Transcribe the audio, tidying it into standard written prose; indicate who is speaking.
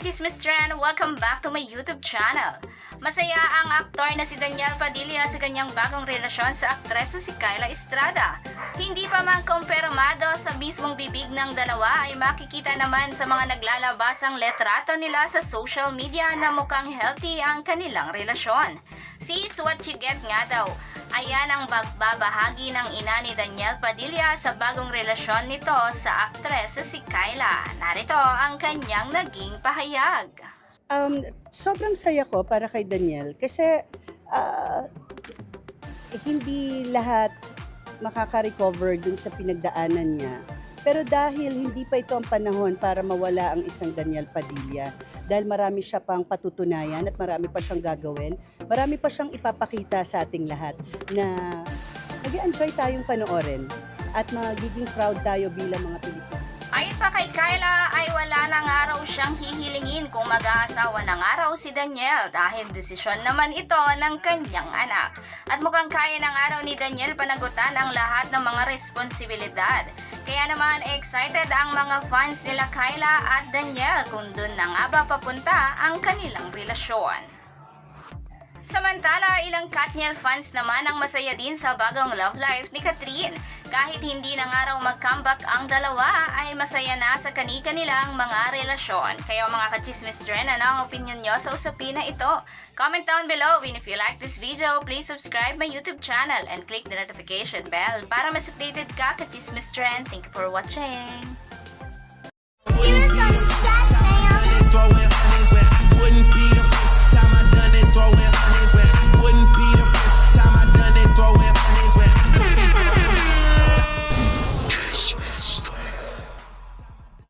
Speaker 1: ka-Chismis Trend! Welcome back to my YouTube channel. Masaya ang aktor na si Daniel Padilla sa kanyang bagong relasyon sa aktres na si Kyla Estrada. Hindi pa man kumpirmado sa mismong bibig ng dalawa ay makikita naman sa mga naglalabasang letrato nila sa social media na mukhang healthy ang kanilang relasyon. Sis what you get nga daw. Ayan ang pagbabahagi ng ina ni Daniel Padilla sa bagong relasyon nito sa aktres na si Kyla. Narito ang kanyang naging pahayag.
Speaker 2: Sobrang saya ko para kay Daniel kasi hindi lahat makaka-recover dun sa pinagdaanan niya. Pero dahil hindi pa ito ang panahon para mawala ang isang Daniel Padilla, dahil marami siya pang patutunayan at marami pa siyang gagawin, marami pa siyang ipapakita sa ating lahat na nag-enjoy tayong panoorin at magiging proud tayo bilang mga Pilipino.
Speaker 1: Ayon pa kay Kyla ay wala nang araw siyang hihilingin kung mag-aasawa ng araw si Daniel dahil desisyon naman ito ng kanyang anak. At mukhang kaya ng araw ni Daniel panagutan ang lahat ng mga responsibilidad. Kaya naman excited ang mga fans nila Kyla at Daniel kung dun na nga ba papunta ang kanilang relasyon. Samantala, ilang Katniel fans naman ang masaya din sa bagong love life ni Catherine. Kahit hindi na nga raw mag-comeback ang dalawa, ay masaya na sa kani-kanilang mga relasyon. Kaya mga ka-Chismis Trend, ano ang opinion nyo sa usapin na ito? Comment down below, and if you like this video, please subscribe my YouTube channel and click the notification bell para mas updated ka ka-Chismis Trend. Thank you for watching!
Speaker 3: Here's on Saturday.